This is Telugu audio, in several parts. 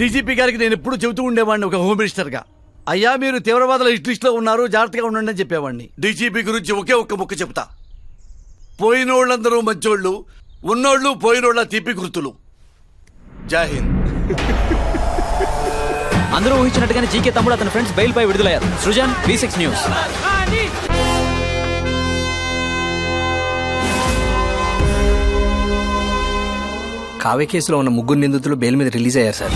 డీజీపీ గారికి నేను ఎప్పుడు చెబుతూ ఉండేవాడిని ఒక హోమ్ మినిస్టర్ గా, అయ్యా మీరు తీవ్రవాదుల లిస్ట్ లో ఉన్నారు, జాగ్రత్తగా ఉండండి అని చెప్పేవాడిని. డీజీపీ గురించి ఒకే ఒక్క ముక్క చెప్తా, పోయినోళ్ళందరూ మంచోళ్ళు, ఉన్నోళ్ళు పోయినోళ్ళ తీపి గుర్తులు. జై హింద్. అందరూ ఊహించినట్టుగానే జీకే తమ్ముడు అతని ఫ్రెండ్స్ బెయిల్ పై విడుదలయ్యారు. Srujan, V6 news. కావ్య కేసులో ఉన్న ముగ్గురు నిందితులు బెయిల్ మీద రిలీజ్ అయ్యారు సార్.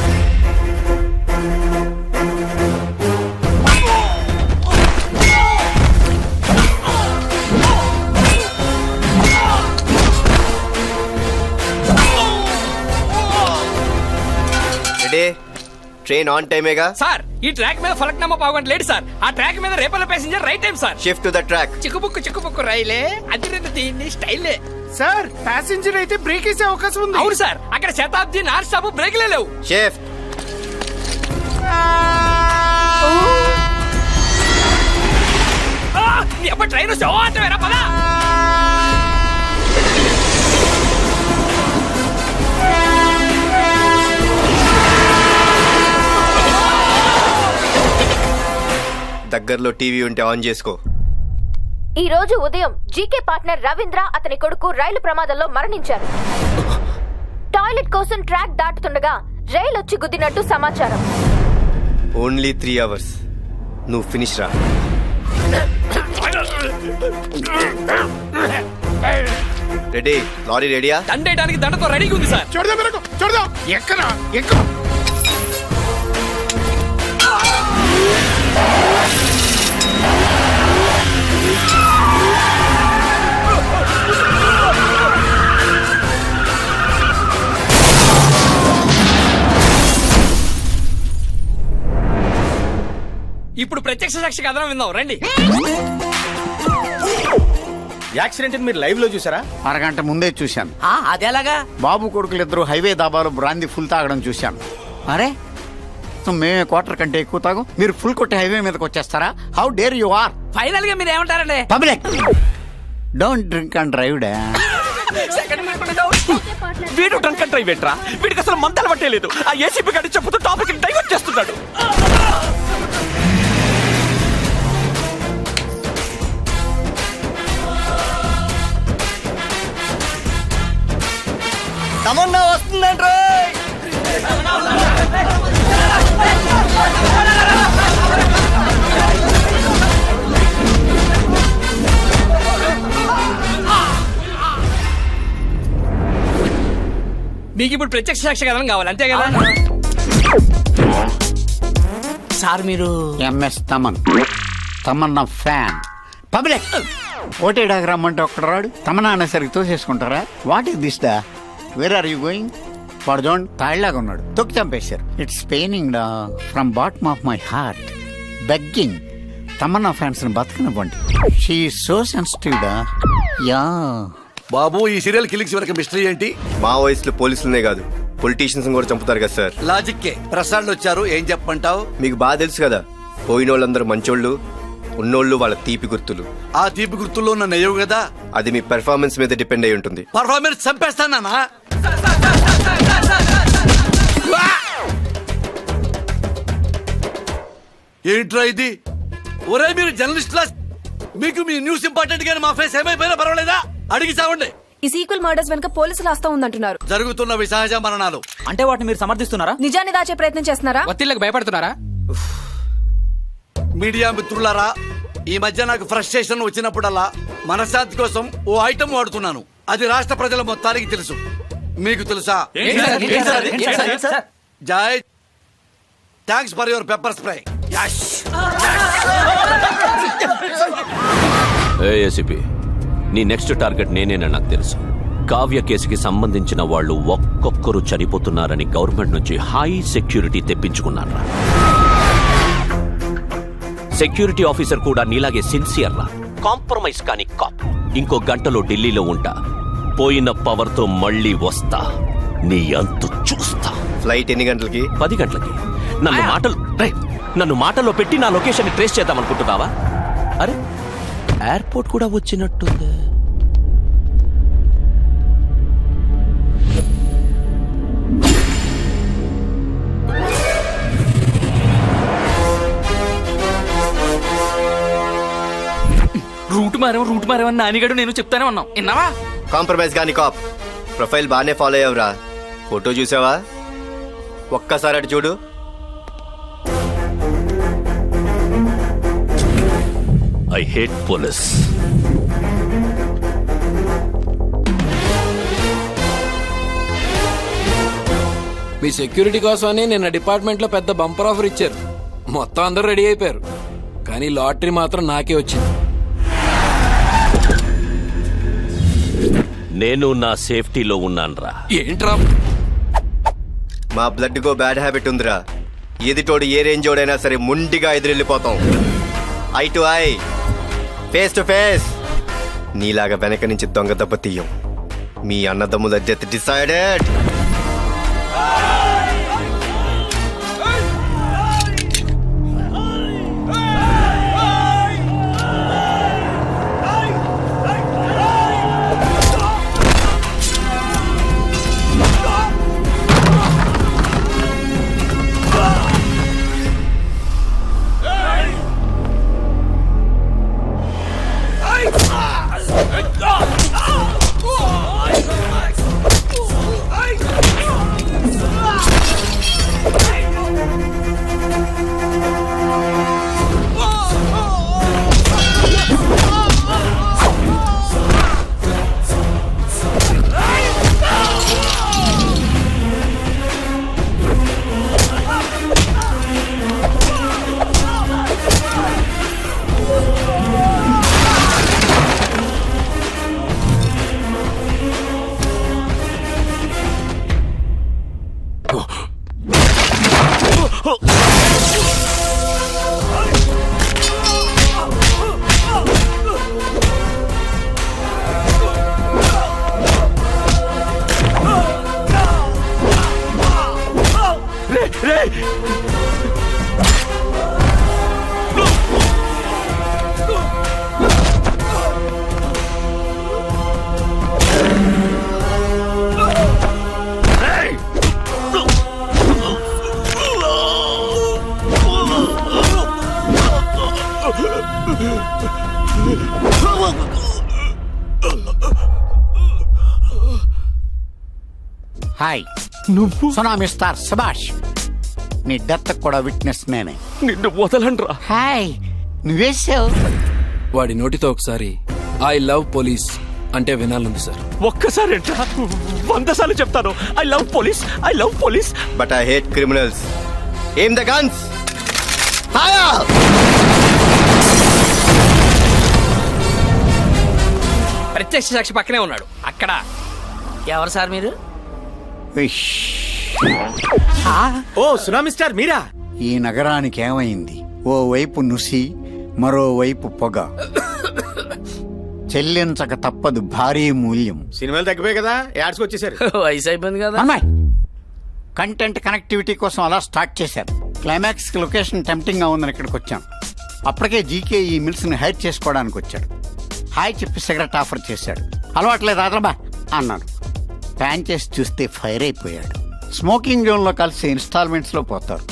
ట్రైన్ ఆన్ టైమేగా సార్? ఈ ట్రాక్ మీద ఫలక్నామా పావుగంట లేట్ సార్. ఆ ట్రాక్ మీద Repalle passenger right time sir. Shift to the track. చిక్కుపుక్కు రైలే అదిరింది, దీన్ని స్టైలే సార్. ప్యాసింజర్ అయితే బ్రేక్ వేసే అవకాశం ఉంది. అవును సార్, అక్కడ శతాబ్ది నాన్ స్టాప్ బ్రేక్లే లేవు. షిఫ్ట్. ఎప్పుడు ట్రైన్ అంటే పదా. దగ్గరలో టీవీ ఉంటే ఆన్ చేసుకో. ఈ రోజు ఉదయం జీకే పార్ట్నర్ రవీంద్ర అతని కొడుకు రైలు ప్రమాదంలో మరణించారు. టాయిలెట్ కోసం ట్రాక్ దాటుతుండగా రైలు వచ్చి గుద్దినట్టు సమాచారం. Only 3 hours. నువ్వు ఫినిష్ రా. రెడీ? లారీ రెడీయా? దండేయడానికి దండతో రెడీగా ఉంది సార్. చూడదాం ఎక్కరా ఎక్కువ. ఇప్పుడు ప్రత్యక్ష సాక్షి కథనం విందాం రండి. యాక్సిడెంట్ మీరు లైవ్ లో చూసారా? అరగంట ముందే చూశాను. అదేలాగా? బాబు కొడుకులు ఇద్దరు హైవే దాబాలో బ్రాందీ ఫుల్ తాగడం చూశాను. అరే మేమే క్వార్టర్ కంటే ఎక్కువ తాగు, మీరు ఫుల్ కొట్టి హైవే మీదకి వచ్చేస్తారా? How dare you are. Final గా మీరు ఏమంటారండి? Public don't drink and drive డా. వీడు డ్రంక్ అండ్ డ్రైవ్ ఏంట్రా? వీడికి అసలు మందలు పట్టేలేదు. ఆ ఏసీపీ గారి చెప్పుతూ టాపిక్ డైవర్ట్ చేస్తున్నాడు. తమన్నా వస్తుందంట్రా. మీకు ఇప్పుడు ప్రత్యక్ష సాక్షి కథనం కావాలి అంతే కదా సార్? మీరు ఎంఎస్ తమన్నా ఫ్యాన్. పబ్లిక్ ఓటేడాకి రమ్మంటే ఒక్కడ రాడు. తమన్నా అనేసరికి తోసేసుకుంటారా? వాట్ ఈస్ దిస్ డా? Where are you going? వాడు చూడండి తాళ్ళలాగా ఉన్నాడు, తొక్కి చంపేశారు. ఇట్స్ పెయినింగ్ డా from bottom of my heart. Begging Tamannaah fans ని బతకనివ్వండి. షీ సో సెన్సిటివ్ డా. యా బాబు, ఈ సీరియల్ కిల్లింగ్స్ వెనక మిస్టరీ ఏంటి? మా వయసులో పోలీసులనే కాదు పొలిటీషియన్స్ కూడా చంపుతారు కదా సార్. లాజిక్కే. ప్రసాద్లు వచ్చారు, ఏం చెప్పంటావు? మీకు బాగా తెలుసు కదా, పోయిన వాళ్ళందరూ మంచోళ్ళు, ఉన్నోళ్ళు వాళ్ళ తీపి గుర్తులు. ఆ తీపి గుర్తుల్లో నన్ను అయ్యవు కదా. అది మీ పెర్ఫార్మెన్స్ మీద డిపెండ్ అయి ఉంటుంది. పర్ఫార్మెన్స్ చంపేస్తానా? ఏంట్రా ఇది? ఒరే మీరు జర్నలిస్టులా, మీకు మీ న్యూస్ ఇంపార్టెంట్ గానీ మా ఫేస్ ఏమైపోయినా పర్వాలేదా? అడిగి చావండి. ఈ సీక్వెల్ మర్డర్స్ వెనక పోలీసులు హస్తం ఉందంటున్నారు. జరుగుతున్నవి సహజ మరణాలు. అంటే వాటిని మీరు సమర్థిస్తున్నారా? నిజాన్ని దాచే ప్రయత్నం చేస్తున్నారా? ఒత్తిళ్లకు భయపడుతున్నారా? మీడియా మిత్రులారా, ఈ మధ్య నాకు ఫ్రస్ట్రేషన్ వచ్చినప్పుడల్లా మనశ్శాంతి కోసం ఓ ఐటమ్ వాడుతున్నాను. అది రాష్ట్ర ప్రజల మొత్తానికి తెలుసు. మీకు తెలుసా? జై thanks for your pepper spray. ACP, నీ నెక్స్ట్ టార్గెట్ నేనేనని నాకు తెలుసు. కావ్య కేసుకి సంబంధించిన వాళ్ళు ఒక్కొక్కరు చనిపోతున్నారని గవర్నమెంట్ నుంచి హై సెక్యూరిటీ తెప్పించుకున్నారా? సెక్యూరిటీ ఆఫీసర్ కూడా నీలాగే సిన్సియర్ రా, కాంప్రమైజ్ కాని కాప్. ఇంకో గంటలో ఢిల్లీలో ఉంటా. పోయిన పవర్ తో మళ్ళీ వస్తా, నీ అంతు చూస్తా. ఫ్లైట్ ఎన్ని గంటలకి? 10 గంటలకి. నన్ను మాటల్లో పెట్టి నా లొకేషన్ ట్రేస్ చేద్దాం అనుకుంటున్నావా? అరే, ఎయిర్పోర్ట్ కూడా వచ్చినట్టుంది. మారేమని నానిగడు నేను చెప్తానే ఉన్నాం విన్నావా? కాంప్రమైజ్ గాని కాప్ ప్రొఫైల్ బాగానే ఫాలో అయ్యావురా. ఫోటో చూసావా? ఒక్కసారి అటు చూడు. I hate police. Me security కోసమని నిన్న డిపార్ట్మెంట్ లో పెద్ద బంపర్ ఆఫర్ ఇచ్చారు. మొత్తం అందరూ రెడీ అయిపోయారు, కానీ లాటరీ మాత్రం నాకే వచ్చింది. నేను నా సేఫ్టీలో ఉన్నాన్రా. ఏంట్రా? మా బ్లడ్ కో బ్యాడ్ హ్యాబిట్ ఉందిరా. ఎదిటోడు ఏ రేంజోడైనా సరే ముండిగా ఎదురెళ్ళిపోతాం. Eye to eye, face to face. నీలాగా వెనక నుంచి దొంగ దెబ్బ తీయం. మీ అన్నదమ్ముల డెత్ డిసైడెడ్. హాయ్, నువ్వు సునామీ స్టార్ సుభాష్. నీ డెత్ కూడా విట్నెస్ నేనే. నిన్ను వదలండ్రా. హాయ్, నువ్వేసావు. వాడి నోటితో ఒకసారి ఐ లవ్ పోలీస్ అంటే వినాలంది సార్. ఒక్కసారి ఏంట్రా? 100 సార్లు చెప్తాను I love police, I love police. But I hate criminals. Aim the guns. Fire! ప్రత్యక్ష సాక్షి పక్కనే ఉన్నాడు అక్కడ. ఎవరు సార్ మీరు? ఓ సునామీ స్టార్ మీరా? ఈ నగరానికి ఏమైంది? ఓ వైపు నుసి, మరోవైపు పొగ. చెల్లించక తప్పదు భారీ మూల్యం. సినిమాలు తగ్గిపోయాయి కదా, యాడ్స్ వచ్చేసారు. వయసు అయిపోయింది కదా. అమ్మాయి, కంటెంట్ కనెక్టివిటీ కోసం అలా స్టార్ట్ చేశారు. క్లైమాక్స్ కి లొకేషన్ టెంప్టింగ్ గా ఉందని ఇక్కడికి వచ్చాం. అప్పటికే జీకే ఈ మిల్స్ ని హైర్ చేసుకోవడానికి వచ్చాడు. హాయ్ చెప్పి సిగరెట్ ఆఫర్ చేశాడు. అలవాట్లేదు అదలబా అన్నాడు. ప్యాన్ చేసి చూస్తే ఫైర్ అయిపోయాడు. స్మోకింగ్ జోన్ లో కలిసి ఇన్స్టాల్మెంట్స్ లో పోతారు.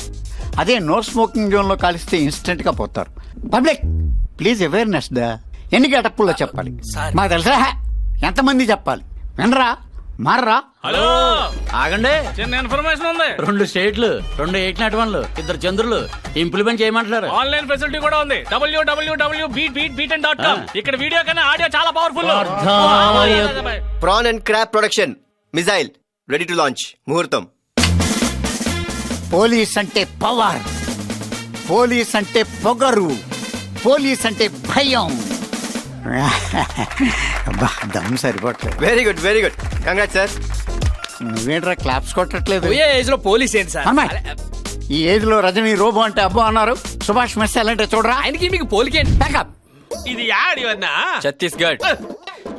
అదే నో స్మోకింగ్ జోన్ లో కలిస్తే ఇన్స్టెంట్ గా పోతారు. పబ్లిక్ ప్లీజ్ అవేర్నెస్ దా. ఎన్ని గటప్పుల్లో చెప్పాలి? మాకు తెలుసా ఎంతమంది చెప్పాలి? వినరా? మారరా? హలో ఆగండి, చిన్న ఇన్ఫర్మేషన్ ఉంది. 2 స్టేట్లు, 2 801లు, 2 చంద్రులు ఇంప్లిమెంట్ చేయమంటున్నారు. ఆన్లైన్ ఫెసిలిటీ కూడా ఉంది. www.beatbeatbeaten.com. ఇక్కడ వీడియో కన్నా ఆడియో చాలా powerful. Prawn and crab production missile ready to launch. ముహూర్తం. పోలీస్ అంటే పవర్, పోలీస్ అంటే పొగరు, పోలీస్ అంటే భయం. అబ్బా, దమ్ సరిపోవట్లేదు. Very good, very good. Congrats sir. నువ్వేంట్రా క్లాప్స్ కొట్టట్లేదు? ఏ ఏజ్ లో పోలీస్ ఏంటి సార్? అమ్మాయి, ఈ ఏజ్ లో రజనీ రోబో అంటే అబ్బో అన్నారు. సుభాష్ మెస్ అంటే చూడరా. ఆయనకి మీకు పోలికేంటి? ప్యాకప్. ఇది యాడివన్నా? ఛత్తీస్గఢ్.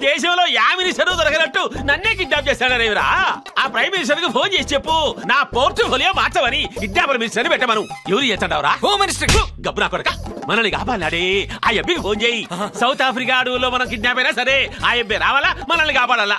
దేశంలో యా మినిస్టర్ దొరకనట్టు నన్నే కిడ్నాప్ చేస్తాడరేవిరా. ఆ ప్రైమ్ మినిస్టర్ కి ఫోన్ చేసి చెప్పు నా పోర్ట్ఫోలియో మార్చమని. కిడ్నాపర్ మినిస్టర్ పెట్టమను. ఎవరు చేస్తాడవరా? Home minister. గబ్బునా కొడక, మనల్ని కాపాడాడే ఆ అబ్బికి ఫోన్ చేయి. సౌత్ ఆఫ్రికా అడవుల్లో మనం కిడ్నాప్ అయినా సరే ఆ అబ్బే రావాలా, మనల్ని కాపాడాలా.